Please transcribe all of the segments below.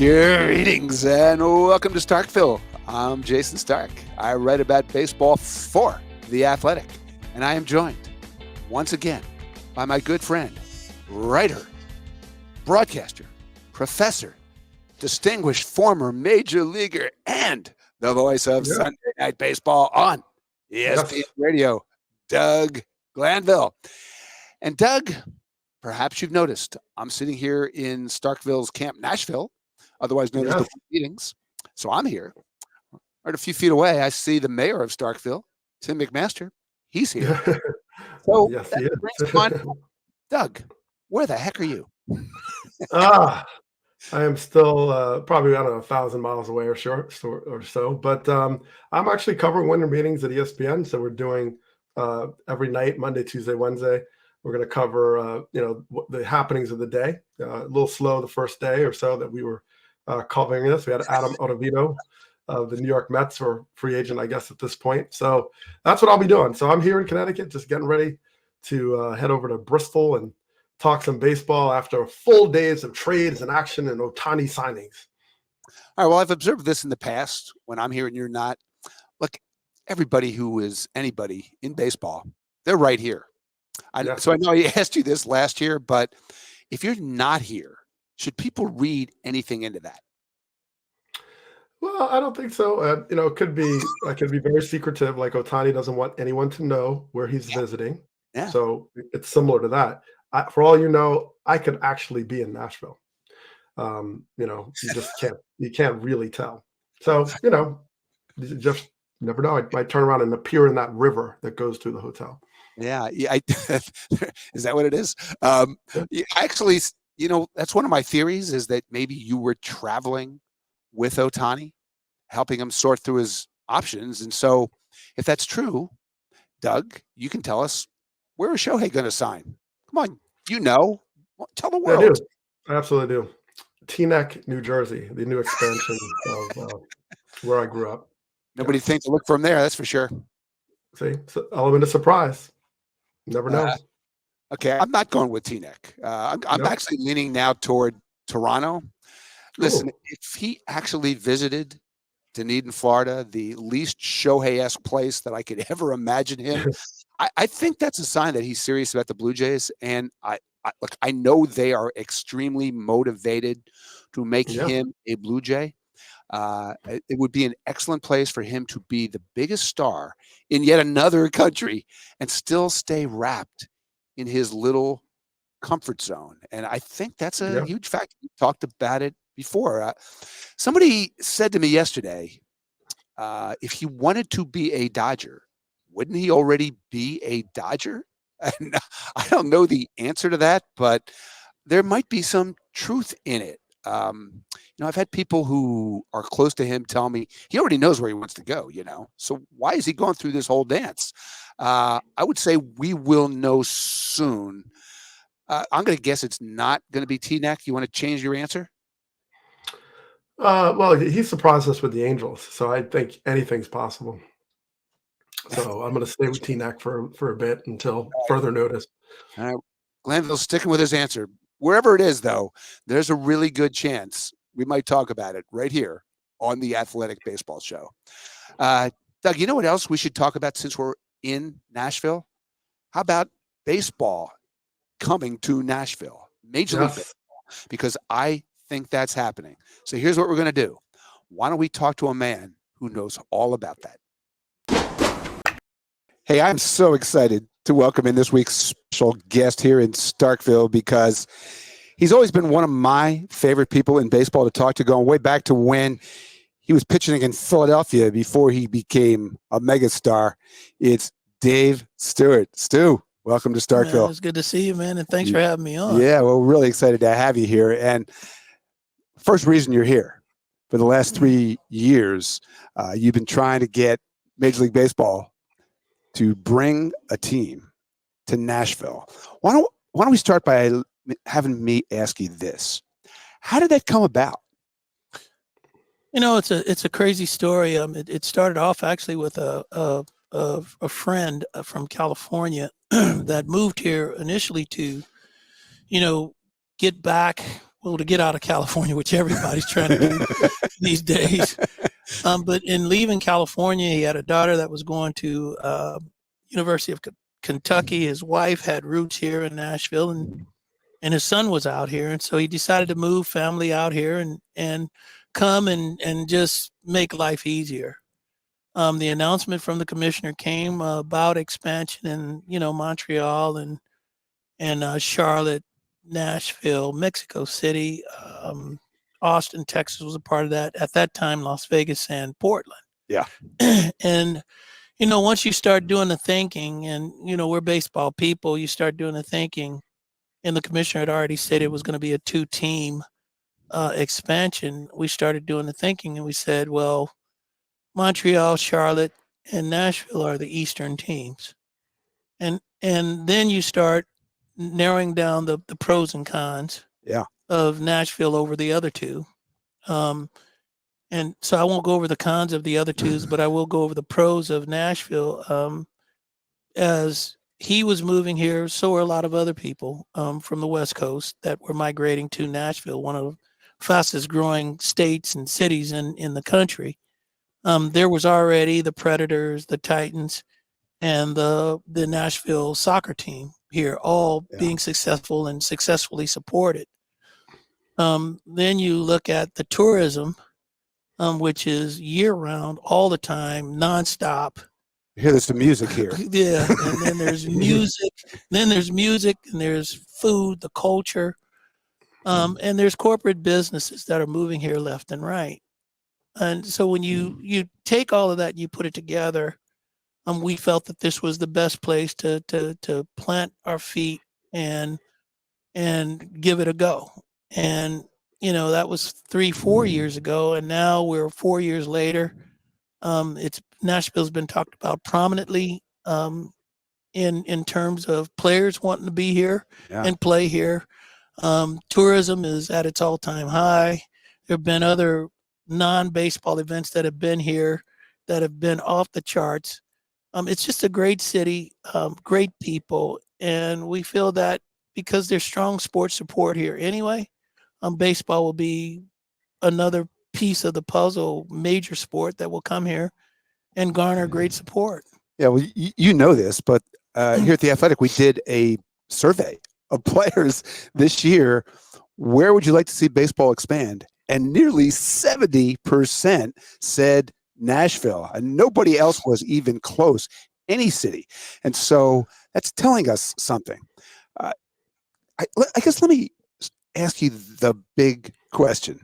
Greetings and welcome to Starkville. I'm Jason Stark. I write about baseball for The Athletic, and I am joined once again by my good friend, writer, broadcaster, professor, distinguished former major leaguer, and the voice of Sunday Night Baseball on ESPN Radio, Doug Glanville. And Doug, perhaps you've noticed, I'm sitting here in Starkville's Camp Nashville, otherwise known as the meetings. So I'm here. Right a few feet away, I see the mayor of Starkville, Tim McMaster. He's here. So yes, that brings to mind, Doug, where the heck are you? I am still probably, 1,000 miles away or so. But I'm actually covering winter meetings at ESPN. So we're doing every night, Monday, Tuesday, Wednesday. We're going to cover, the happenings of the day. A little slow the first day or so that we were covering this. We had Adam Ottavino of the New York Mets, or free agent, I guess, at this point. So that's what I'll be doing. So I'm here in Connecticut, just getting ready to head over to Bristol and talk some baseball after full days of trades and action and Otani signings. All right. Well, I've observed this in the past when I'm here and you're not. Look, everybody who is anybody in baseball, they're right here. So I know I asked you this last year, but if you're not here, should people read anything into that? Well, I don't think so. It could be very secretive. Like Otani doesn't want anyone to know where he's visiting. Yeah. So it's similar to that. For all you know, I could actually be in Nashville. You just can't really tell. So, you just never know. I might turn around and appear in that river that goes to the hotel. Yeah. Is that what it is? Actually, that's one of my theories, is that maybe you were traveling with Otani, helping him sort through his options. And so if that's true, Doug, you can tell us, where is Shohei going to sign? Come on, tell the world. I do. I absolutely do. Teaneck, New Jersey, the new expansion of where I grew up. Nobody thinks to look from there, that's for sure. See, element of surprise. Never know. Okay, I'm not going with Teaneck. I'm actually leaning now toward Toronto. Listen, if he actually visited Dunedin, Florida, the least Shohei-esque place that I could ever imagine him, I think that's a sign that he's serious about the Blue Jays. And I know they are extremely motivated to make him a Blue Jay. It would be an excellent place for him to be the biggest star in yet another country and still stay wrapped in his little comfort zone. And I think that's a huge factor. We talked about it before. Somebody said to me yesterday, if he wanted to be a Dodger, wouldn't he already be a Dodger? And I don't know the answer to that, but there might be some truth in it. I've had people who are close to him tell me he already knows where he wants to go, So why is he going through this whole dance? I would say we will know soon. I'm going to guess it's not going to be Teaneck. You want to change your answer? Well, he surprised us with the Angels, so I think anything's possible. So I'm going to stay with Teaneck for a bit until further notice. All right. Glanville's sticking with his answer. Wherever it is, though, there's a really good chance we might talk about it right here on the Athletic Baseball Show. Doug, you know what else we should talk about since we're in Nashville? How about baseball coming to Nashville? Major League Baseball, because I think that's happening. So here's what we're going to do. Why don't we talk to a man who knows all about that? Hey, I'm so excited to welcome in this week's special guest here in Starkville, because he's always been one of my favorite people in baseball to talk to, going way back to when he was pitching in Philadelphia before he became a megastar. It's Dave Stewart. Stu, welcome to Starkville. It's good to see you, man, and thanks for having me on. Yeah, well, we're really excited to have you here. And first reason you're here, for the last 3 years, you've been trying to get Major League Baseball to bring a team to Nashville. Why don't we start by having me ask you this? How did that come about? It's a crazy story. It started off actually with a friend from California that moved here initially to, get back well, to get out of California, which everybody's trying to do these days. But in leaving California, he had a daughter that was going to University of Kentucky. His wife had roots here in Nashville, and his son was out here. And so he decided to move family out here and come and just make life easier. The announcement from the commissioner came about expansion in, Montreal and Charlotte, Nashville, Mexico City, Austin, Texas was a part of that. At that time, Las Vegas and Portland. Yeah. And, once you start doing the thinking and, we're baseball people, you start doing the thinking, and the commissioner had already said it was going to be a 2-team expansion. We started doing the thinking and we said, well, Montreal, Charlotte, and Nashville are the Eastern teams. And then you start narrowing down the pros and cons of Nashville over the other two. And so I won't go over the cons of the other twos, but I will go over the pros of Nashville. As he was moving here, so were a lot of other people from the West Coast that were migrating to Nashville, one of the fastest growing states and cities in the country. There was already the Predators, the Titans, and the Nashville soccer team here, all being successful and successfully supported. Then you look at the tourism, which is year-round, all the time, nonstop. Hear there's some music here. Yeah, and then there's music. And there's food, the culture, and there's corporate businesses that are moving here left and right. And so when you take all of that, and you put it together, we felt that this was the best place to plant our feet and give it a go. And that was 3-4 years ago, and now we're 4 years later. Nashville's been talked about prominently in terms of players wanting to be here and play here. Tourism is at its all-time high. There have been other non-baseball events that have been here that have been off the charts. It's just a great city, great people, and we feel that because there's strong sports support here anyway, baseball will be another piece of the puzzle, major sport that will come here and garner great support. Yeah, well, you know this, but here at The Athletic, we did a survey of players this year. Where would you like to see baseball expand? And nearly 70% said Nashville, and nobody else was even close, any city. And so that's telling us something. I guess let me ask you the big question.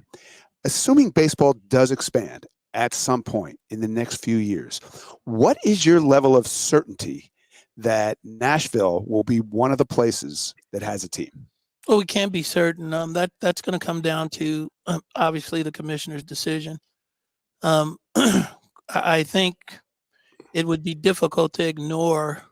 Assuming baseball does expand at some point in the next few years, what is your level of certainty that Nashville will be one of the places that has a team? Well, we can't be certain. That's going to come down to obviously the commissioner's decision. I think it would be difficult to ignore,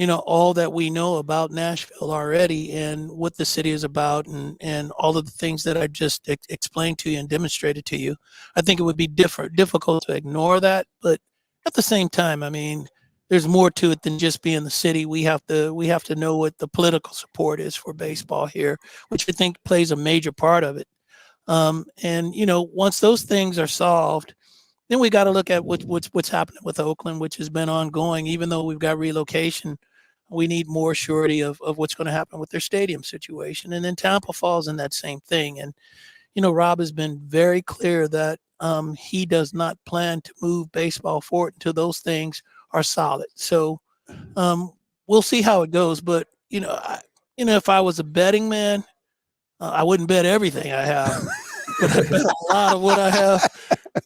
all that we know about Nashville already and what the city is about and all of the things that I just explained to you and demonstrated to you. I think it would be difficult to ignore that. But at the same time, I mean, there's more to it than just being the city. We have to know what the political support is for baseball here, which I think plays a major part of it. And once those things are solved, then we got to look at what's happening with Oakland, which has been ongoing. Even though we've got relocation, we need more surety of what's going to happen with their stadium situation. And then Tampa falls in that same thing. And Rob has been very clear that he does not plan to move baseball forward until those things are solid. So we'll see how it goes. But if I was a betting man, I wouldn't bet everything I have, but I bet a lot of what I have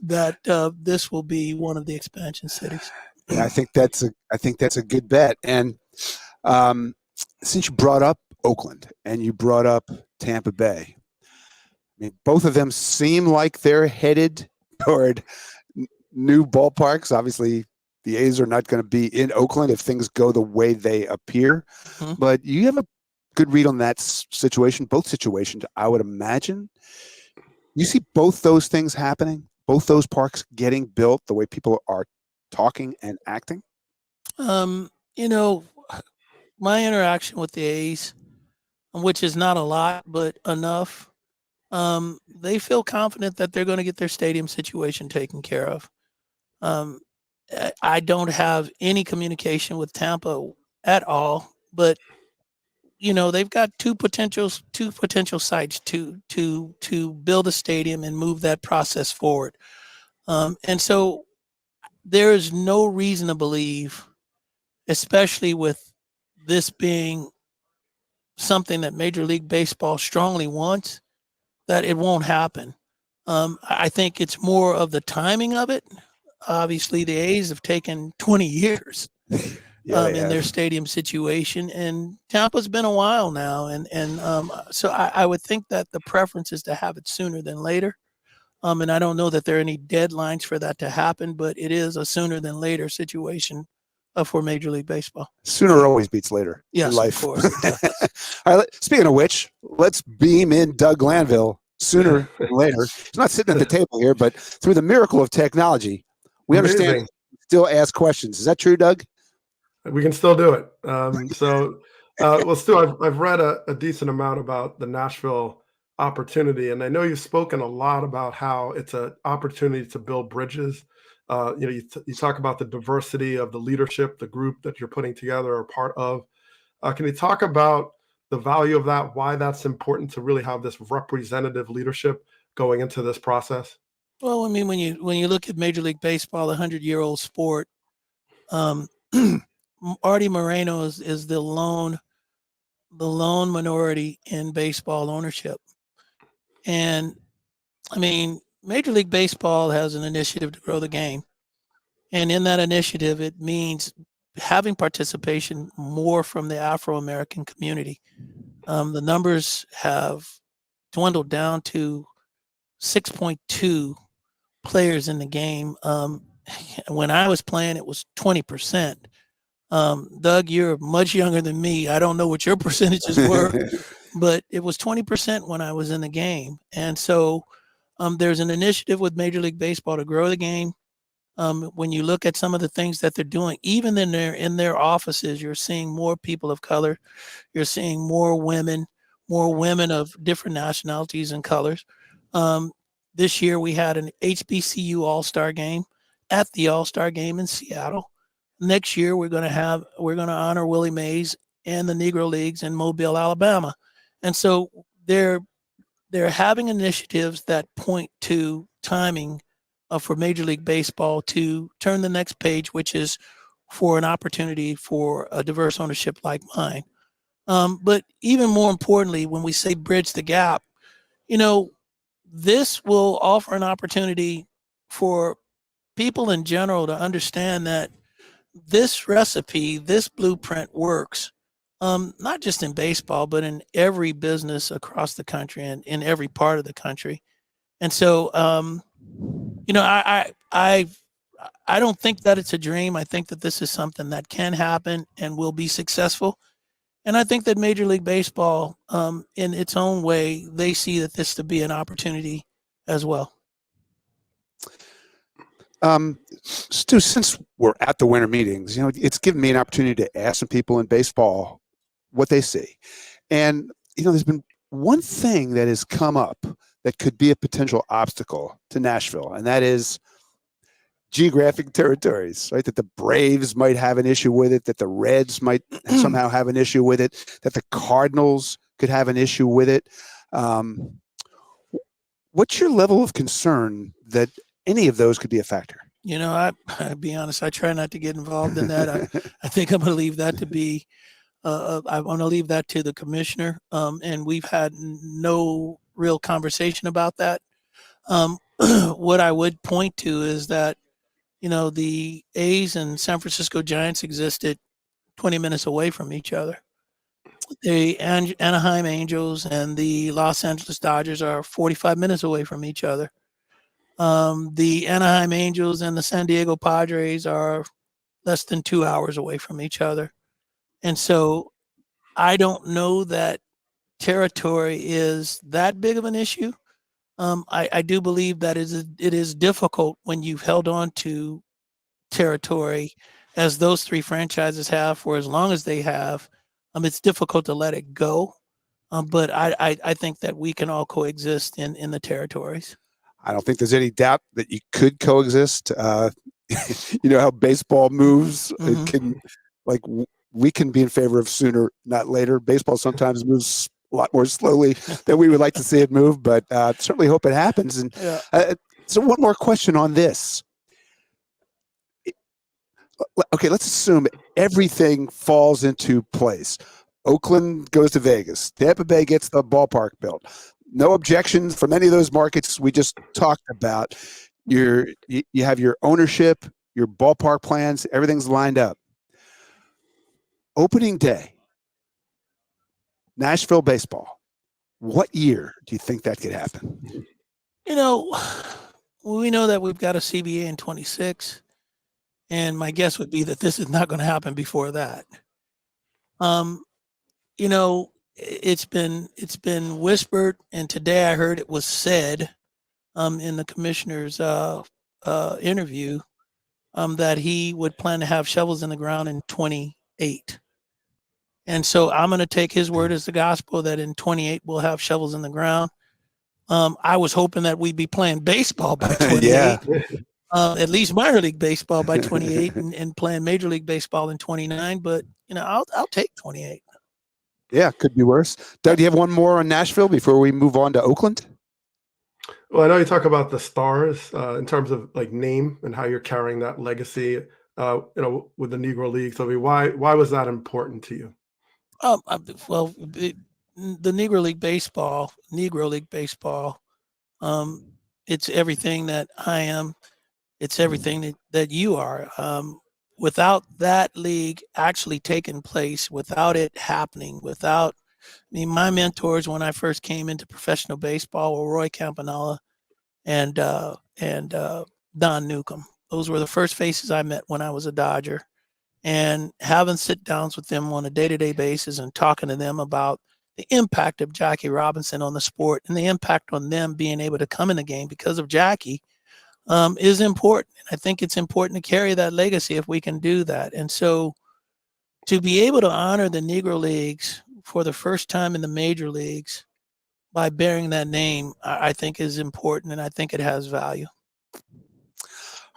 that this will be one of the expansion cities. Yeah, I think that's a good bet. And since you brought up Oakland and you brought up Tampa Bay, I mean, both of them seem like they're headed toward new ballparks. Obviously, the A's are not going to be in Oakland if things go the way they appear. Mm-hmm. But you have a good read on that situation, both situations, I would imagine. You see both those things happening, both those parks getting built the way people are talking and acting? My interaction with the A's, which is not a lot, but enough, they feel confident that they're going to get their stadium situation taken care of. I don't have any communication with Tampa at all, but they've got two potential sites to build a stadium and move that process forward. And so there is no reason to believe, especially with this being something that Major League Baseball strongly wants, that it won't happen. I think it's more of the timing of it. Obviously, the A's have taken 20 years in their stadium situation, and Tampa's been a while now. So I would think that the preference is to have it sooner than later. And I don't know that there are any deadlines for that to happen, but it is a sooner than later situation for Major League Baseball. Sooner always beats later in life. Of course. All right. Speaking of which, let's beam in Doug Glanville sooner than later. He's not sitting at the table here, but through the miracle of technology, we understand still ask questions. Is that true, Doug? We can still do it. Well, Stu, I've read a decent amount about the Nashville opportunity, and I know you've spoken a lot about how it's an opportunity to build bridges. You talk about the diversity of the leadership, the group that you're putting together or part of. Can you talk about the value of that, why that's important to really have this representative leadership going into this process? Well, I mean, when you look at Major League Baseball, a 100-year-old sport, Artie Moreno is the lone minority in baseball ownership. And I mean, Major League Baseball has an initiative to grow the game. And in that initiative, it means having participation more from the Afro-American community. The numbers have dwindled down to 6.2 players in the game. When I was playing, it was 20%. Doug, you're much younger than me. I don't know what your percentages were, but it was 20% when I was in the game. And so there's an initiative with Major League Baseball to grow the game. When you look at some of the things that they're doing, even in their offices, you're seeing more people of color. You're seeing more women of different nationalities and colors. This year we had an HBCU All-Star game at the All-Star game in Seattle. Next year we're going to honor Willie Mays and the Negro Leagues in Mobile, Alabama. And so they're having initiatives that point to timing for Major League Baseball to turn the next page, which is for an opportunity for a diverse ownership like mine. But even more importantly, when we say bridge the gap, this will offer an opportunity for people in general to understand that this recipe, this blueprint works, not just in baseball, but in every business across the country and in every part of the country. And so, I don't think that it's a dream. I think that this is something that can happen and will be successful. And I think that Major League Baseball, in its own way, they see that this to be an opportunity as well. Stu, since we're at the winter meetings, it's given me an opportunity to ask some people in baseball what they see. And, there's been one thing that has come up that could be a potential obstacle to Nashville, and that is geographic territories, right? That the Braves might have an issue with it, that the Reds might somehow have an issue with it, that the Cardinals could have an issue with it. What's your level of concern that any of those could be a factor? I'll be honest, I try not to get involved in that. I think I'm going to leave that to be, I want to leave that to the commissioner. And we've had no real conversation about that. What I would point to is that, the A's and San Francisco Giants existed 20 minutes away from each other. The Anaheim Angels and the Los Angeles Dodgers are 45 minutes away from each other. The Anaheim Angels and the San Diego Padres are less than 2 hours away from each other. And so I don't know that territory is that big of an issue. I do believe that it is difficult when you've held on to territory as those three franchises have for as long as they have. It's difficult to let it go. But I think that we can all coexist in the territories. I don't think there's any doubt that you could coexist. You know how baseball moves. Mhm. It can, like, we can be in favor of sooner, not later. Baseball sometimes moves a lot more slowly than we would like to see it move, but certainly hope it happens. And Yeah. so, one more question on this. Okay, let's assume everything falls into place. Oakland goes to Vegas. Tampa Bay gets the ballpark built. No objections from any of those markets we just talked about. You have your ownership, your ballpark plans, everything's lined up. Opening day, Nashville baseball. What year do you think that could happen? You know, we know that we've got a CBA in 26, and my guess would be that this is not going to happen before that. You know, it's been whispered, and today I heard it was said in the commissioner's interview that he would plan to have shovels in the ground in 28. And so I'm going to take his word as the gospel that in 28 we'll have shovels in the ground. I was hoping that we'd be playing baseball by 28. Yeah. At least minor league baseball by 28 and playing major league baseball in 29. But, you know, I'll take 28. Yeah, could be worse. Doug, do you have one more on Nashville before we move on to Oakland? Well, I know you talk about the Stars in terms of like name and how you're carrying that legacy, you know, with the Negro Leagues. I mean, why was that important to you? Well, the Negro League Baseball, it's everything that I am. It's everything that you are. Without that league actually taking place, without it happening, I mean, my mentors when I first came into professional baseball were Roy Campanella and Don Newcomb. Those were the first faces I met when I was a Dodger. And having sit downs with them on a day-to-day basis and talking to them about the impact of Jackie Robinson on the sport and the impact on them being able to come in the game because of Jackie is important. I think it's important to carry that legacy if we can do that. And so to be able to honor the Negro Leagues for the first time in the major leagues by bearing that name, I think is important, and I think it has value.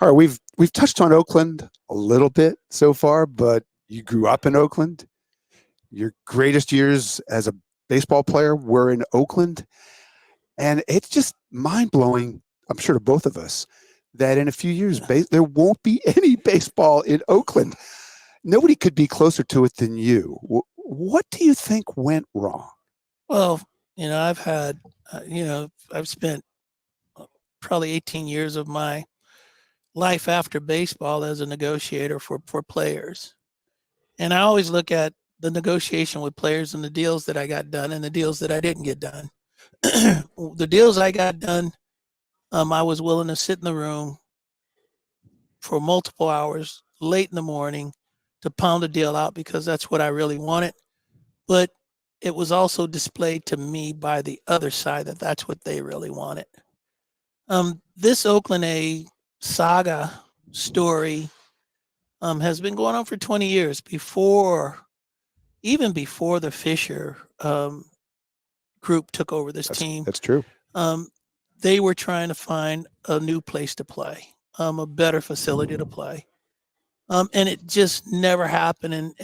All right, we've touched on Oakland a little bit so far, but you grew up in Oakland. Your greatest years as a baseball player were in Oakland. And it's just mind-blowing, I'm sure to both of us, that in a few years, there won't be any baseball in Oakland. Nobody could be closer to it than you. What do you think went wrong? Well, you know, I've had, I've spent probably 18 years of my life after baseball as a negotiator for players. And I always look at the negotiation with players and the deals that I got done and the deals that I didn't get done. The deals I got done, I was willing to sit in the room for multiple hours late in the morning to pound a deal out because that's what I really wanted. But it was also displayed to me by the other side that that's what they really wanted. This Oakland A saga story has been going on for 20 years even before the Fisher group took over this team. That's true. They were trying to find a new place to play, a better facility to play. And it just never happened.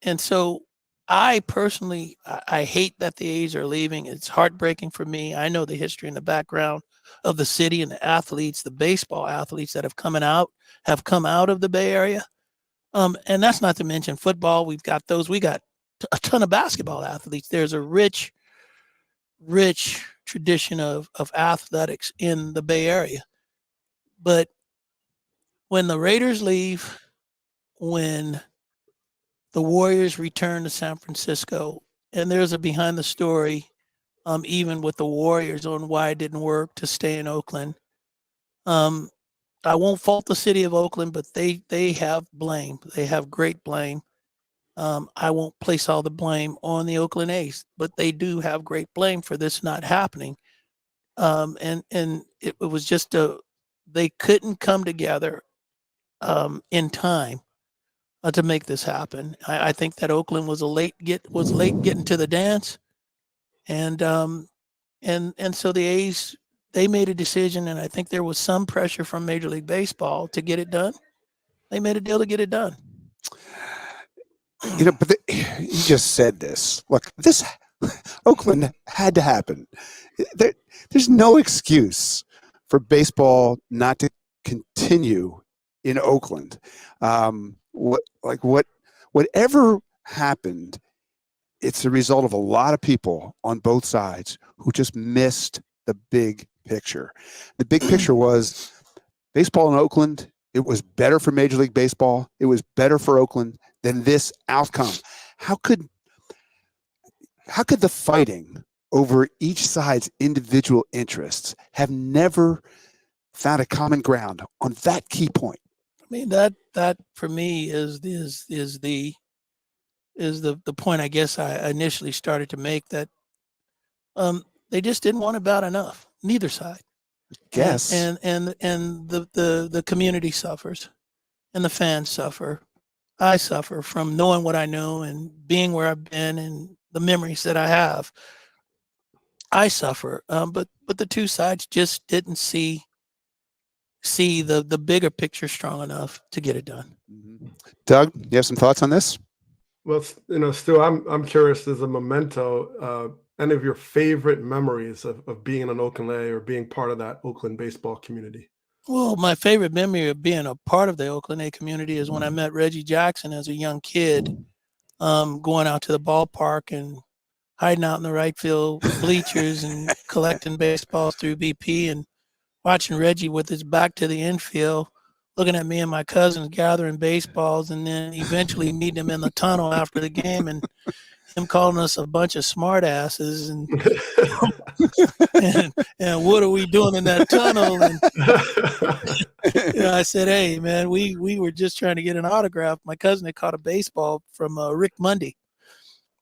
And so I personally, I hate that the A's are leaving. It's heartbreaking for me. I know the history and the background of the city and the athletes, the baseball athletes that have come out of the Bay Area. And that's not to mention football. We've got those. We got a ton of basketball athletes. There's a rich tradition of athletics in the Bay Area. But when the Raiders leave, when the Warriors return to San Francisco, and there's a behind the story, even with the Warriors on why it didn't work to stay in Oakland. I won't fault the city of Oakland, but they have blame. They have great blame. I won't place all the blame on the Oakland A's, but they do have great blame for this not happening. And it was just they couldn't come together in time to make this happen. I think that Oakland was late getting to the dance, And so the A's, they made a decision, and I think there was some pressure from Major League Baseball to get it done. They made a deal to get it done. But you just said this. Look, this Oakland had to happen. There's no excuse for baseball not to continue in Oakland. Whatever happened, it's a result of a lot of people on both sides who just missed the big picture. The big picture was baseball in Oakland. It was better for Major League Baseball. It was better for Oakland than this outcome. How could the fighting over each side's individual interests have never found a common ground on that key point? I mean, that for me is the point I guess I initially started to make, that they just didn't want it bad enough, neither side. Yes. And the community suffers, and the fans suffer. I suffer from knowing what I know and being where I've been and the memories that I have. I suffer, but the two sides just didn't see the bigger picture strong enough to get it done. Mm-hmm. Doug, you have some thoughts on this? Well, Stu, I'm curious, as a memento, any of your favorite memories of being in an Oakland A or being part of that Oakland baseball community? Well, my favorite memory of being a part of the Oakland A community is when I met Reggie Jackson as a young kid, going out to the ballpark and hiding out in the right field bleachers and collecting baseballs through BP, and watching Reggie with his back to the infield, looking at me and my cousins gathering baseballs, and then eventually meeting him in the tunnel after the game and him calling us a bunch of smart asses and what are we doing in that tunnel? And I said, hey, man, we were just trying to get an autograph. My cousin had caught a baseball from Rick Mundy,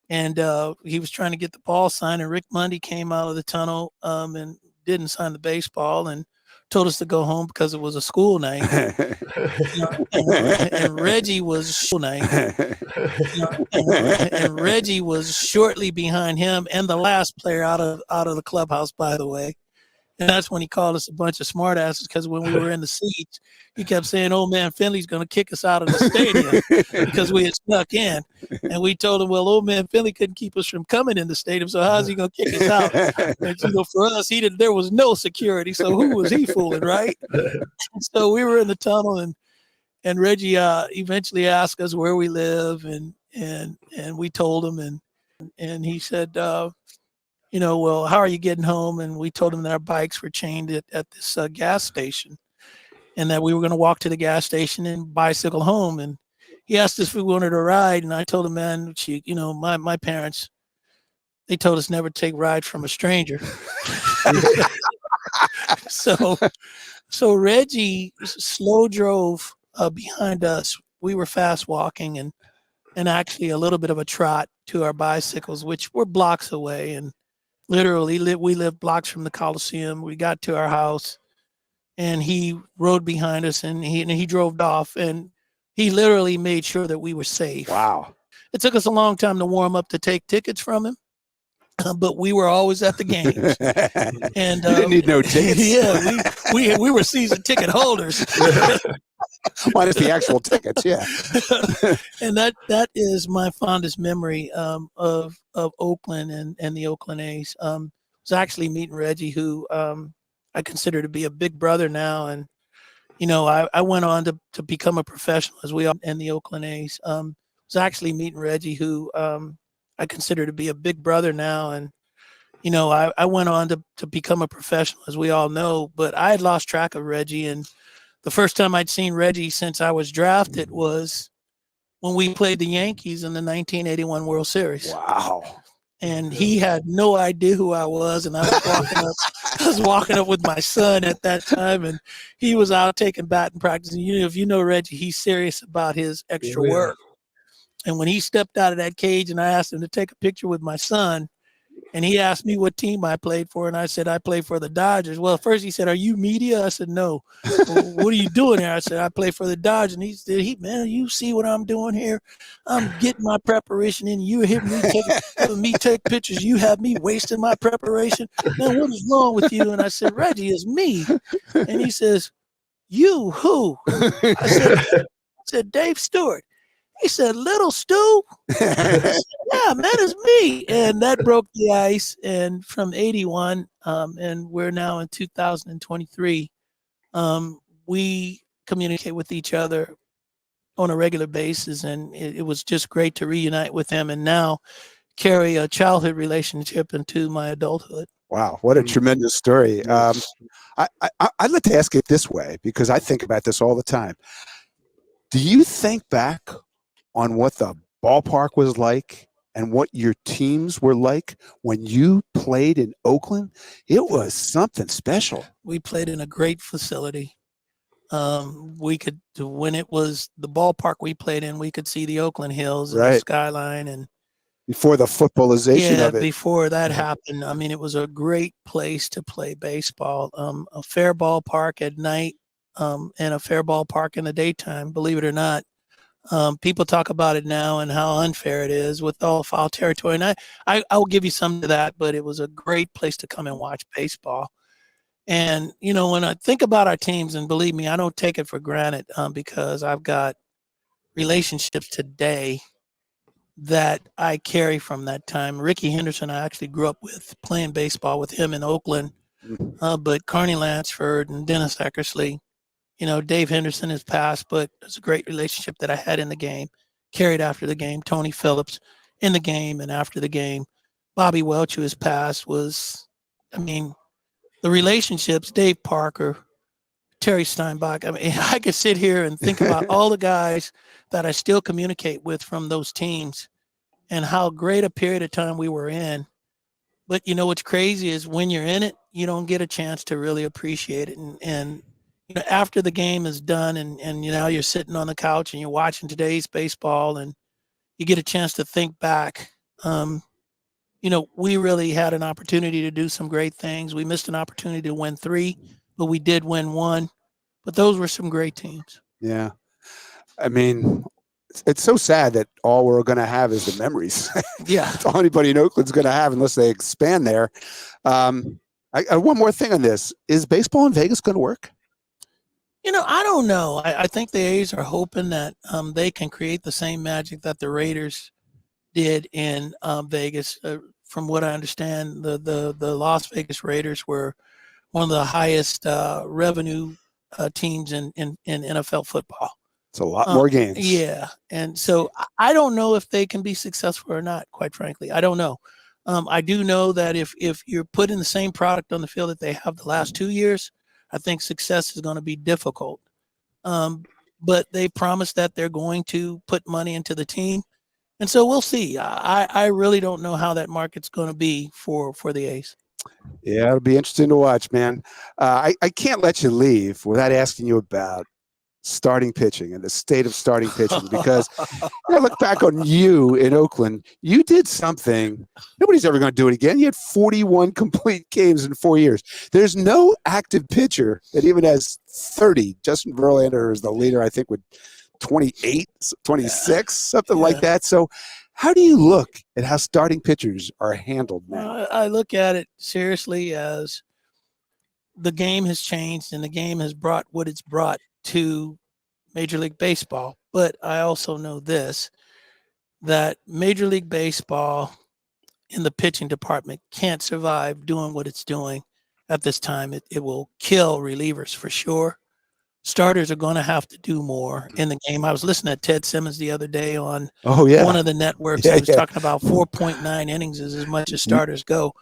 and he was trying to get the ball signed, and Rick Mundy came out of the tunnel and didn't sign the baseball and told us to go home because it was a school night. And Reggie was and Reggie was shortly behind him, and the last player out of the clubhouse, by the way. And that's when he called us a bunch of smartasses, because when we were in the seats, he kept saying, "Old man Finley's going to kick us out of the stadium," because we had snuck in. And we told him, well, old man Finley couldn't keep us from coming in the stadium, so how's he going to kick us out? And, for us, there was no security, so who was he fooling, right? So we were in the tunnel, and Reggie eventually asked us where we live, and we told him, and he said, well, how are you getting home? And we told him that our bikes were chained at this gas station, and that we were going to walk to the gas station and bicycle home. And he asked us if we wanted a ride, and I told him, man, my parents, they told us never take rides from a stranger. So Reggie slow drove behind us. We were fast walking and actually a little bit of a trot to our bicycles, which were blocks away. And literally, we lived blocks from the Coliseum. We got to our house, and he rode behind us, and he drove off, and he literally made sure that we were safe. Wow. It took us a long time to warm up to take tickets from him, but we were always at the games. And you didn't need no tickets. Yeah, we were season ticket holders. Minus the actual tickets, yeah. And that is my fondest memory of Oakland and the Oakland A's. Was actually meeting Reggie, who I consider to be a big brother now, and I went on to become a professional, as we all in the Oakland A's. Was actually meeting Reggie, who I consider to be a big brother now, and I went on to become a professional, as we all know, but I had lost track of Reggie, and the first time I'd seen Reggie since I was drafted was when we played the Yankees in the 1981 World Series. Wow. And he had no idea who I was, and I was walking up with my son at that time, and he was out taking batting practice. And if you know Reggie, he's serious about his extra work. And when he stepped out of that cage and I asked him to take a picture with my son, And he asked me what team I played for, and I said I play for the Dodgers. Well, first he said, "Are you media?" I said, "No." "Well, what are you doing here?" I said, "I play for the Dodgers." And he said, "Man, you see what I'm doing here? I'm getting my preparation in. You having me take pictures. You have me wasting my preparation. Man, what is wrong with you?" And I said, "Reggie, it's me." And he says, "You who?" I said, "Dave Stewart." He said, "Little Stu?" "Yeah, man, it's me." And that broke the ice. And from 81, and we're now in 2023, we communicate with each other on a regular basis. And it was just great to reunite with him and now carry a childhood relationship into my adulthood. Wow, what a tremendous story. I'd like to ask it this way, because I think about this all the time. Do you think back on what the ballpark was like and what your teams were like when you played in Oakland? It was something special. We played in a great facility. When it was the ballpark we played in, we could see the Oakland Hills and the skyline. And before the footballization of it. Before that happened, I mean, it was a great place to play baseball. A fair ballpark at night, and a fair ballpark in the daytime, believe it or not. People talk about it now and how unfair it is with all foul territory. And I will give you some of that, but it was a great place to come and watch baseball. And, when I think about our teams, and believe me, I don't take it for granted, because I've got relationships today that I carry from that time. Ricky Henderson, I actually grew up with, playing baseball with him in Oakland. But Carney Lansford and Dennis Eckersley, Dave Henderson has passed, but it's a great relationship that I had in the game, carried after the game. Tony Phillips in the game and after the game. Bobby Welch, who has passed, the relationships, Dave Parker, Terry Steinbach. I could sit here and think about all the guys that I still communicate with from those teams and how great a period of time we were in. But what's crazy is when you're in it, you don't get a chance to really appreciate it. And after the game is done and you're sitting on the couch and you're watching today's baseball and you get a chance to think back, we really had an opportunity to do some great things. We missed an opportunity to win 3, but we did win 1. But those were some great teams. Yeah. It's so sad that all we're going to have is the memories. Yeah. That's all anybody in Oakland's going to have unless they expand there. One more thing on this. Is baseball in Vegas going to work? I don't know. I think the A's are hoping that they can create the same magic that the Raiders did in Vegas. From what I understand, the Las Vegas Raiders were one of the highest revenue teams in NFL football. It's a lot more games. Yeah. And so I don't know if they can be successful or not, quite frankly. I don't know. I do know that if you're putting the same product on the field that they have the last 2 years, I think success is going to be difficult. But they promised that they're going to put money into the team. And so we'll see. I really don't know how that market's going to be for the A's. Yeah, it'll be interesting to watch, man. I can't let you leave without asking you about starting pitching and the state of starting pitching, because I look back on you in Oakland. You did something nobody's ever going to do it again. You had 41 complete games in 4 years. There's no active pitcher that even has 30. Justin Verlander is the leader, I think, with 28, 26, something like that. So how do you look at how starting pitchers are handled now? I look at it seriously as the game has changed and the game has brought what it's brought to Major League Baseball. But I also know this, that Major League Baseball in the pitching department can't survive doing what it's doing at this time. It will kill relievers for sure. Starters are going to have to do more in the game. I was listening to Ted Simmons the other day on one of the networks. He was talking about 4.9 innings is as much as starters go.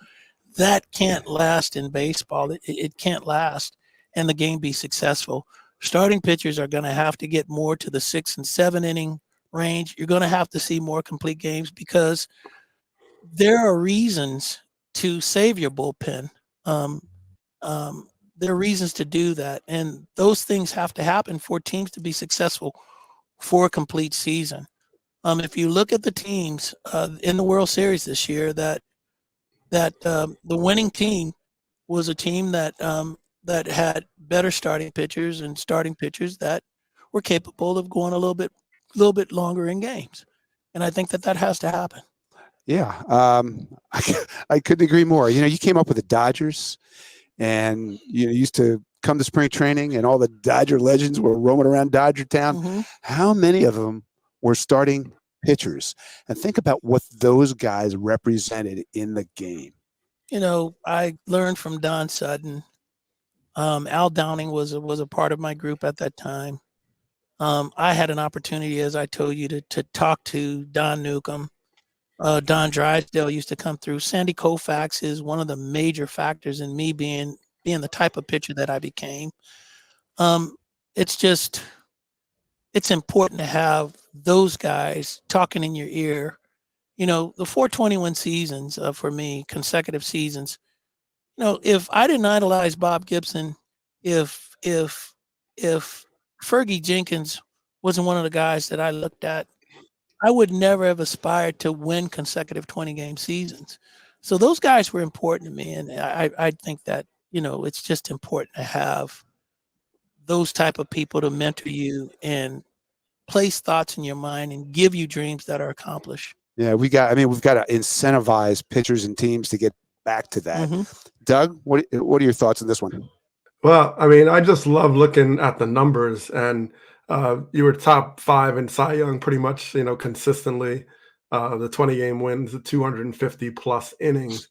That can't last in baseball. It can't last and the game be successful. Starting pitchers are going to have to get more to the 6 and 7 inning range. You're going to have to see more complete games because there are reasons to save your bullpen. There are reasons to do that. And those things have to happen for teams to be successful for a complete season. If you look at the teams in the World Series this year that that the winning team was a team that had better starting pitchers and starting pitchers that were capable of going a little bit longer in games. And I think that has to happen. Yeah, I couldn't agree more. You came up with the Dodgers, and used to come to spring training, and all the Dodger legends were roaming around Dodger Town. Mm-hmm. How many of them were starting pitchers? And think about what those guys represented in the game. I learned from Don Sutton. Al Downing was a part of my group at that time. I had an opportunity, as I told you, to talk to Don Newcomb. Don Drysdale used to come through. Sandy Koufax is one of the major factors in me being the type of pitcher that I became. It's important to have those guys talking in your ear. The 421 seasons for me, consecutive seasons. If I didn't idolize Bob Gibson, if Fergie Jenkins wasn't one of the guys that I looked at, I would never have aspired to win consecutive 20-game seasons. So those guys were important to me, and I think that it's just important to have those type of people to mentor you and place thoughts in your mind and give you dreams that are accomplished. Yeah, we've got to incentivize pitchers and teams to get back to that. Mm-hmm. Doug, what are your thoughts on this one? Well, I just love looking at the numbers, and you were top 5 in Cy Young pretty much, consistently. The 20-game wins, the 250 plus innings.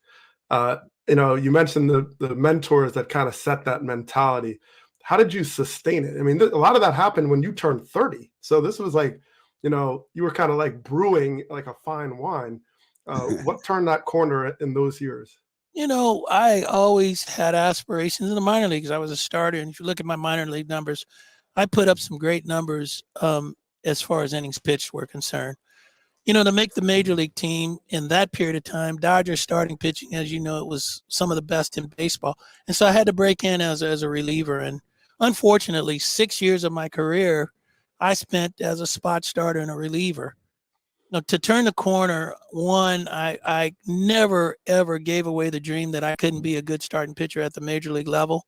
You mentioned the mentors that kind of set that mentality. How did you sustain it? A lot of that happened when you turned 30. So this was like, you were kind of like brewing like a fine wine. What turned that corner in those years? I always had aspirations in the minor leagues. I was a starter, and if you look at my minor league numbers, I put up some great numbers as far as innings pitched were concerned. To make the major league team in that period of time, Dodgers starting pitching, as you know, it was some of the best in baseball. And so I had to break in as a reliever. And unfortunately, 6 years of my career, I spent as a spot starter and a reliever. To turn the corner, I never, ever gave away the dream that I couldn't be a good starting pitcher at the major league level.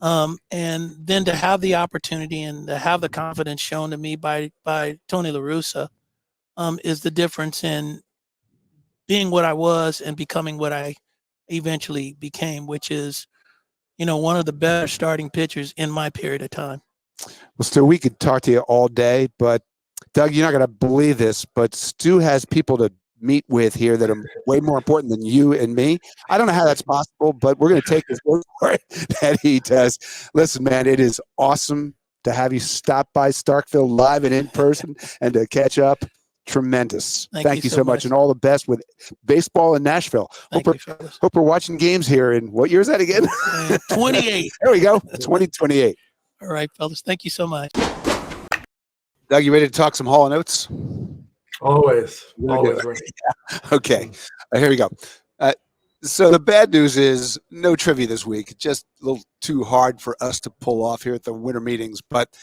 And then to have the opportunity and to have the confidence shown to me by Tony La Russa is the difference in being what I was and becoming what I eventually became, which is, one of the better starting pitchers in my period of time. Well, Stu, we could talk to you all day, but Doug, you're not going to believe this, but Stu has people to meet with here that are way more important than you and me. I don't know how that's possible, but we're going to take his word for it that he does. Listen, man, it is awesome to have you stop by Starkville live and in person and to catch up. Tremendous. Thank you so much, and all the best with baseball in Nashville. Hope we're watching games here in what year is that again? 28. There we go. 2028. All right, fellas. Thank you so much. Doug, you ready to talk some Hall and Oates? Always ready. Yeah. Okay, here we go. So the bad news is no trivia this week. Just a little too hard for us to pull off here at the winter meetings. But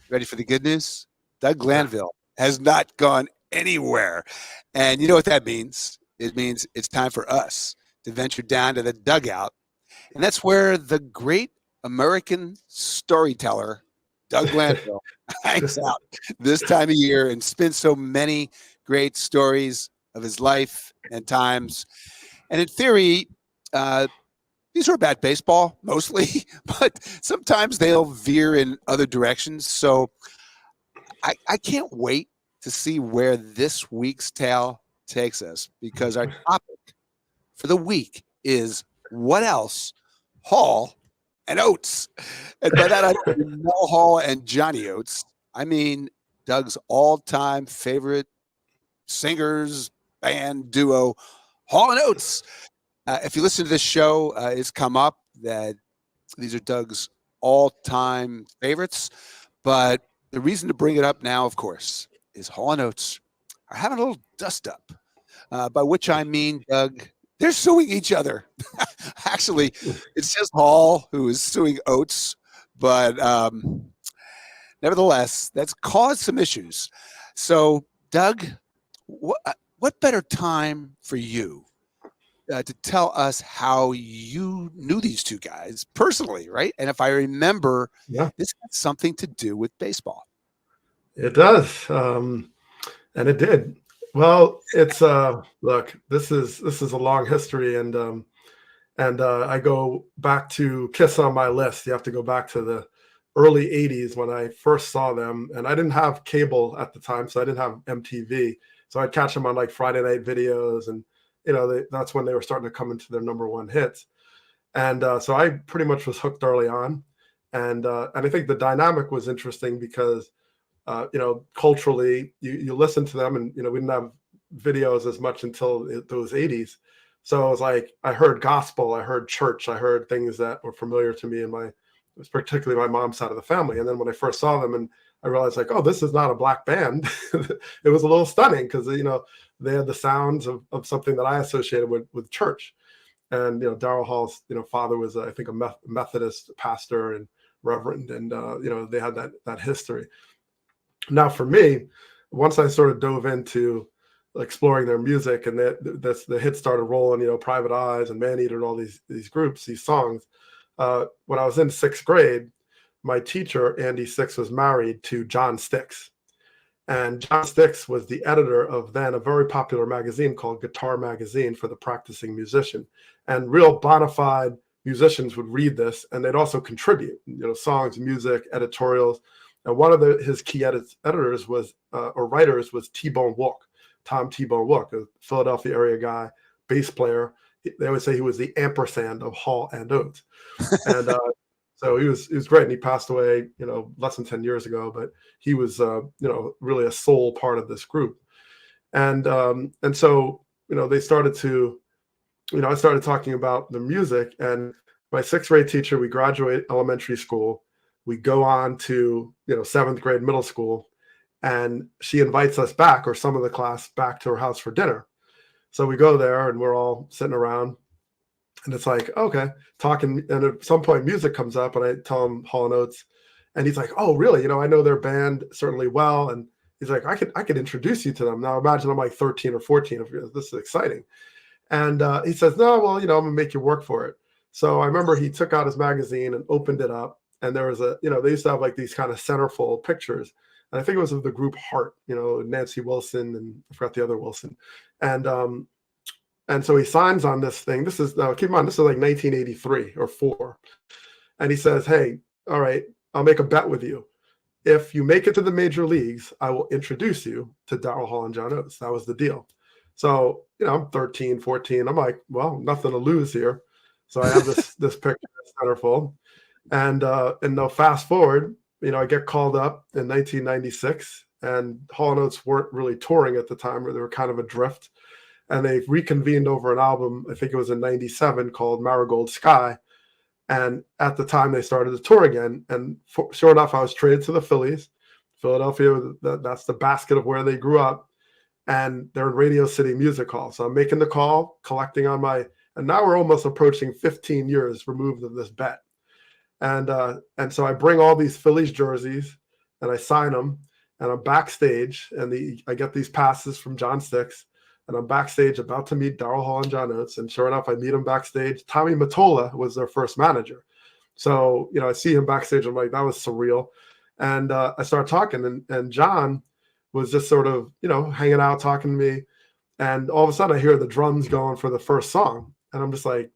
ready for the good news? Doug Glanville has not gone anywhere. And you know what that means? It means it's time for us to venture down to the dugout. And that's where the great American storyteller, Doug Glanville, hangs out this time of year and spins so many great stories of his life and times. And in theory, these are about baseball mostly, but sometimes they'll veer in other directions. So I can't wait to see where this week's tale takes us, because our topic for the week is what else? Hall and Oates. And by that, I don't mean Mel Hall and Johnny Oates. I mean Doug's all-time favorite singers, band, duo, Hall and Oates. If you listen to this show, it's come up that these are Doug's all-time favorites. But the reason to bring it up now, of course, is Hall and Oates are having a little dust-up, by which I mean, Doug, they're suing each other. Actually, it's just Hall who is suing Oates, but nevertheless, that's caused some issues. So, Doug, what better time for you to tell us how you knew these two guys personally, right? And if I remember, Yeah, this had something to do with baseball. it does. And it did. Well, it's look, this is a long history, and I go back to Kiss on my list. You have to go back to the early 80s when I first saw them, and I didn't have cable at the time, so I didn't have MTV. So I'd catch them on like Friday night videos, and that's when they were starting to come into their number one hits. And so I pretty much was hooked early on, and I think the dynamic was interesting because culturally, you listen to them, and we didn't have videos as much until those 80s. So it was like I heard gospel, I heard church, I heard things that were familiar to me, it was particularly my mom's side of the family. And then when I first saw them, and I realized like, oh, this is not a black band. It was a little stunning because they had the sounds of something that I associated with church. And Daryl Hall's father was I think a Methodist pastor and reverend, and they had that history. Now, for me, once I sort of dove into exploring their music, and the hits started rolling, Private Eyes and Maneater and all these groups, these songs. When I was in sixth grade, my teacher, Andy Six, was married to John Styx. And John Styx was the editor of then a very popular magazine called Guitar Magazine for the practicing musician. And real bona fide musicians would read this, and they'd also contribute, songs, music, editorials. And one of his key editors was, or writers, was T-Bone Walk, Tom T-Bone Walk, a Philadelphia area guy, bass player. They always say he was the ampersand of Hall and Oates. And so he was great. And he passed away, less than 10 years ago, but he was, really a sole part of this group. And so, they started to, I started talking about the music, and my sixth grade teacher, we graduate elementary school. We go on to, seventh grade middle school, and she invites us back, or some of the class back, to her house for dinner. So we go there, and we're all sitting around, and it's like, okay, talking. And at some point music comes up, and I tell him Hall and Oates, and he's like, oh, really? I know their band certainly well. And he's like, I could introduce you to them. Now imagine I'm like 13 or 14. This is exciting. And he says, no, well, I'm gonna make you work for it. So I remember he took out his magazine and opened it up. And there was they used to have like these kind of centerfold pictures. And I think it was of the group Heart, Nancy Wilson, and I forgot the other Wilson. And so he signs on this thing. This is, keep in mind, this is like 1983 or 4. And he says, hey, all right, I'll make a bet with you. If you make it to the major leagues, I will introduce you to Daryl Hall and John Oates. That was the deal. So, I'm 13, 14. I'm like, well, nothing to lose here. So I have this picture, centerfold. And now fast forward, I get called up in 1996, and Hall and Oates weren't really touring at the time, or they were kind of adrift. And they reconvened over an album, I think it was in 97, called Marigold Sky. And at the time they started to tour again. And sure enough, I was traded to the Phillies. Philadelphia, that's the basket of where they grew up. And they're in Radio City Music Hall. So I'm making the call, collecting on and now we're almost approaching 15 years removed of this bet. And so I bring all these Phillies jerseys, and I sign them, and I'm backstage, and I get these passes from John Styx, and I'm backstage about to meet Daryl Hall and John Oates. And sure enough, I meet him backstage. Tommy Mottola was their first manager. So, I see him backstage. I'm like, that was surreal. And I start talking, and John was just sort of, hanging out, talking to me. And all of a sudden I hear the drums going for the first song. And I'm just like,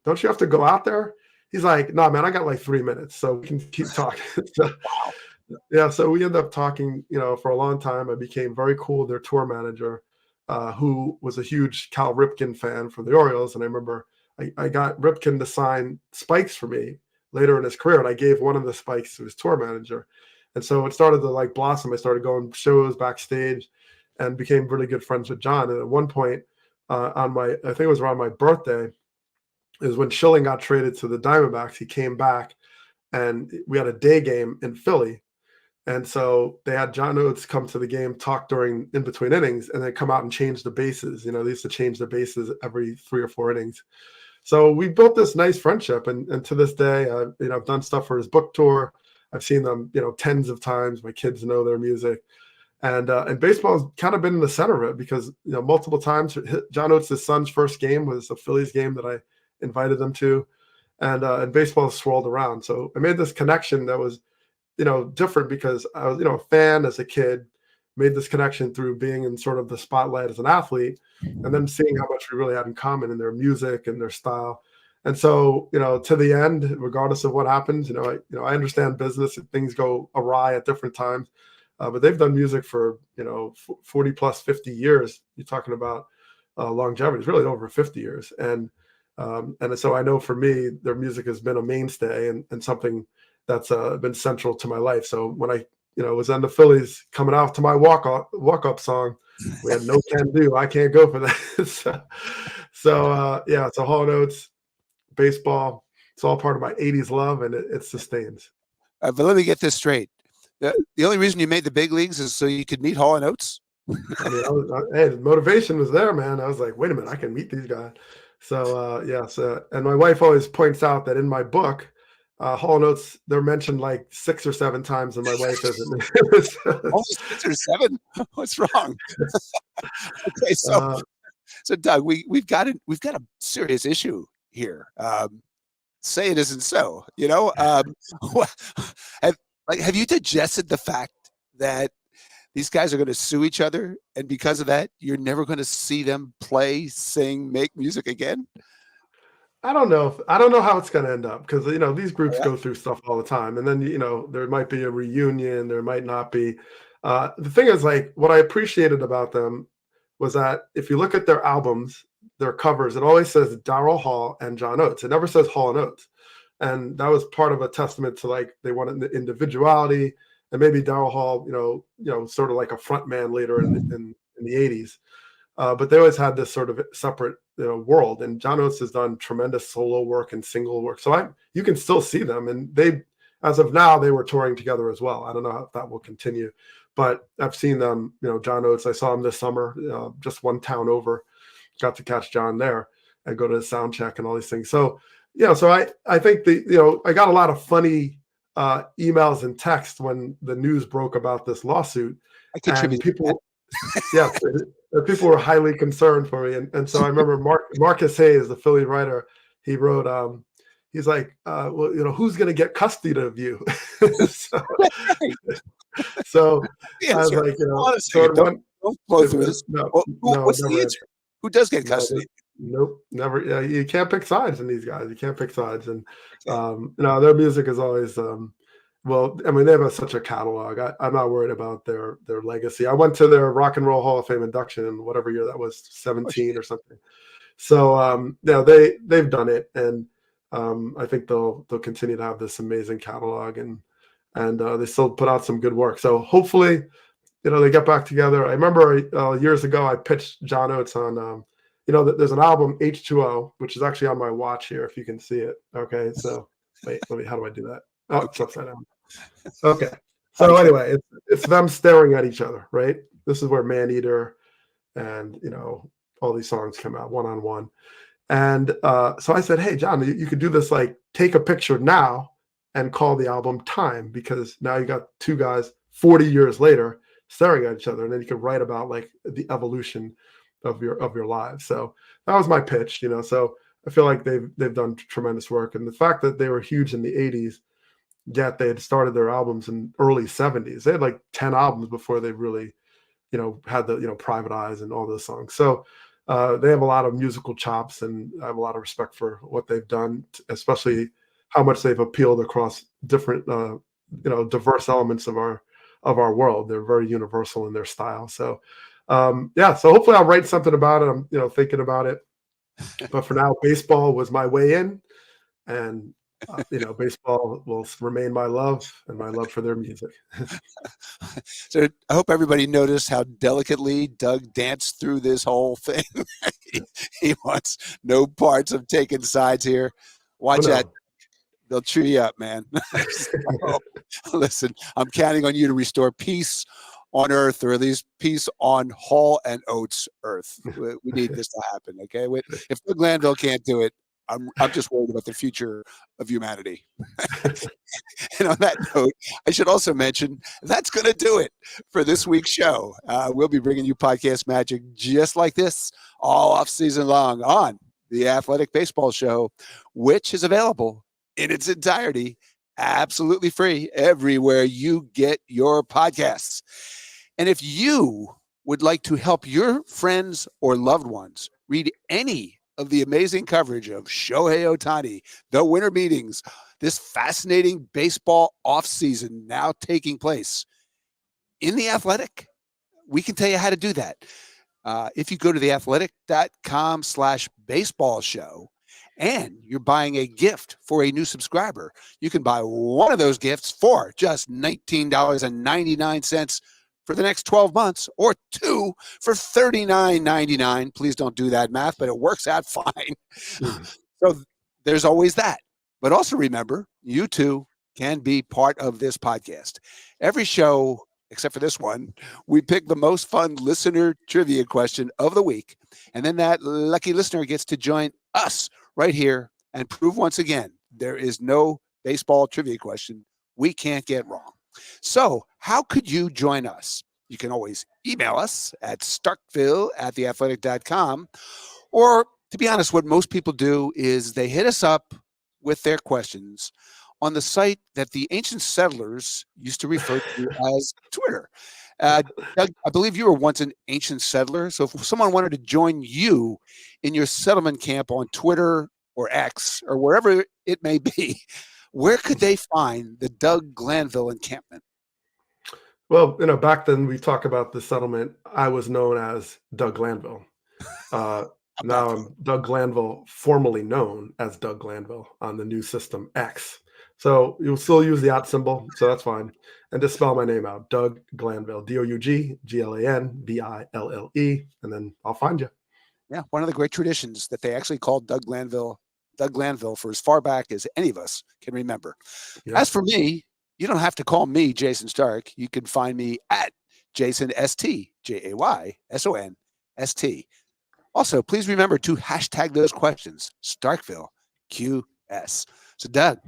don't you have to go out there? He's like, no, man, I got like 3 minutes, so we can keep talking. So we ended up talking, for a long time. I became very cool with their tour manager, who was a huge Cal Ripken fan for the Orioles. And I remember I got Ripken to sign spikes for me later in his career, and I gave one of the spikes to his tour manager. And so it started to like blossom. I started going shows backstage and became really good friends with John. And at one point, I think it was around my birthday, is when Schilling got traded to the Diamondbacks. He came back, and we had a day game in Philly. And so they had John Oates come to the game, talk in between innings, and then come out and change the bases. They used to change the bases every 3 or 4 innings. So we built this nice friendship. And to this day, I've done stuff for his book tour. I've seen them, tens of times. My kids know their music. And baseball's kind of been in the center of it because, multiple times John Oates' son's first game was a Phillies game that I invited them to. And baseball swirled around. So I made this connection that was, different because I was, a fan as a kid, made this connection through being in sort of the spotlight as an athlete, and then seeing how much we really had in common in their music and their style. And so, to the end, regardless of what happens, I understand business and things go awry at different times, but they've done music for, 40 plus 50 years. You're talking about longevity. It's really over 50 years. And so I know for me, their music has been a mainstay and something that's been central to my life. So when I, was on the Phillies coming out to my walk up song, we had No Can Do. I can't go for that. so Hall and Oates, baseball. It's all part of my 80s love, and it sustains. But let me get this straight. The only reason you made the big leagues is so you could meet Hall and Oates? I mean, the motivation was there, man. I was like, wait a minute, I can meet these guys. So, and my wife always points out that in my book, Hall and Oates, they're mentioned like 6 or 7 times, and my wife isn't. Only 6 or 7? What's wrong? Okay, so Doug, we've got a serious issue here. Say it isn't so. Have you digested the fact that these guys are going to sue each other, and because of that, you're never going to see them play, sing, make music again? I don't know how it's going to end up because, these groups go through stuff all the time. And then, there might be a reunion, there might not be. The thing is, like, what I appreciated about them was that if you look at their albums, their covers, it always says Daryl Hall and John Oates. It never says Hall and Oates. And that was part of a testament to, like, they wanted the individuality, and maybe Daryl Hall, sort of like a front man later in the 80s. But they always had this sort of separate, world. And John Oates has done tremendous solo work and single work. So you can still see them. And they, as of now, they were touring together as well. I don't know if that will continue, but I've seen them, John Oates. I saw him this summer, just one town over, got to catch John there and go to the sound check and all these things. So, so I think I got a lot of funny emails and texts when the news broke about this lawsuit. I contribute. People, people were highly concerned for me. And so I remember Marcus Hayes, the Philly writer, he wrote, he's like, well, who's going to get custody of you? so I was like, honestly, don't blow through this. What's the answer? Who does get custody? Nope, never. Yeah, you can't pick sides in these guys. You can't pick sides. And, their music is always, well, I mean, they have such a catalog. I'm not worried about their legacy. I went to their Rock and Roll Hall of Fame induction in whatever year that was, 17 or something. So, they've done it, and I think they'll continue to have this amazing catalog, and they still put out some good work. So hopefully, they get back together. I remember years ago I pitched John Oates on, there's an album H2O, which is actually on my watch here, if you can see it. Okay, so wait, how do I do that? Oh, it's upside down. Okay. So anyway, it's them staring at each other, right? This is where Man Eater and, all these songs come out one-on-one. And so I said, hey, John, you could do this, like, take a picture now and call the album Time, because now you got two guys 40 years later staring at each other. And then you could write about, like, the evolution of your lives. So that was my pitch, so I feel like they've done tremendous work. And the fact that they were huge in the 80s, yet they had started their albums in early 70s. They had like 10 albums before they really, had the, Private Eyes and all those songs. So they have a lot of musical chops, and I have a lot of respect for what they've done, especially how much they've appealed across different, diverse elements of our world. They're very universal in their style. So, so hopefully I'll write something about it. I'm, thinking about it, but for now, baseball was my way in, and baseball will remain my love and my love for their music. So I hope everybody noticed how delicately Doug danced through this whole thing. He wants no parts of taking sides here. Watch out. They'll chew you up, man. So, listen, I'm counting on you to restore peace on Earth, or at least peace on Hall and Oates Earth. We need this to happen, okay? If Doug Landville can't do it, I'm just worried about the future of humanity. And on that note, I should also mention that's going to do it for this week's show. We'll be bringing you podcast magic just like this all off season long on the Athletic Baseball Show, which is available in its entirety, absolutely free, everywhere you get your podcasts. And if you would like to help your friends or loved ones read any of the amazing coverage of Shohei Otani, the winter meetings, this fascinating baseball offseason now taking place in The Athletic, we can tell you how to do that. If you go to theathletic.com/baseball show and you're buying a gift for a new subscriber, you can buy one of those gifts for just $19.99 for the next 12 months, or two for $39.99. Please don't do that math, but it works out fine. So there's always that. But also remember, you too can be part of this podcast. Every show, except for this one, we pick the most fun listener trivia question of the week. And then that lucky listener gets to join us right here and prove once again, there is no baseball trivia question we can't get wrong. So how could you join us? You can always email us at starkville@theathletic.com. Or to be honest, what most people do is they hit us up with their questions on the site that the ancient settlers used to refer to as Twitter. Doug, I believe you were once an ancient settler. So if someone wanted to join you in your settlement camp on Twitter or X or wherever it may be, where could they find the Doug Glanville encampment? Well, back then we talk about the settlement. I was known as Doug Glanville. Now I'm Doug Glanville, formerly known as Doug Glanville on the new system X. So you'll still use the @ symbol, so that's fine. And just spell my name out, Doug Glanville, DougGlanville, and then I'll find you. Yeah, one of the great traditions that they actually called Doug Glanville for as far back as any of us can remember. Yeah. As for me, you don't have to call me Jason Stark. You can find me at Jason ST, JAYSONST. Also, please remember to hashtag those questions, Starkville QS. So, Doug,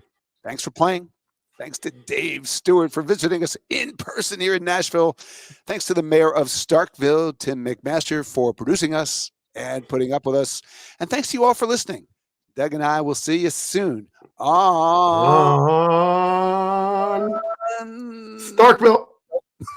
thanks for playing. Thanks to Dave Stewart for visiting us in person here in Nashville. Thanks to the mayor of Starkville, Tim McMaster, for producing us and putting up with us. And thanks to you all for listening. Doug and I will see you soon on Starkville.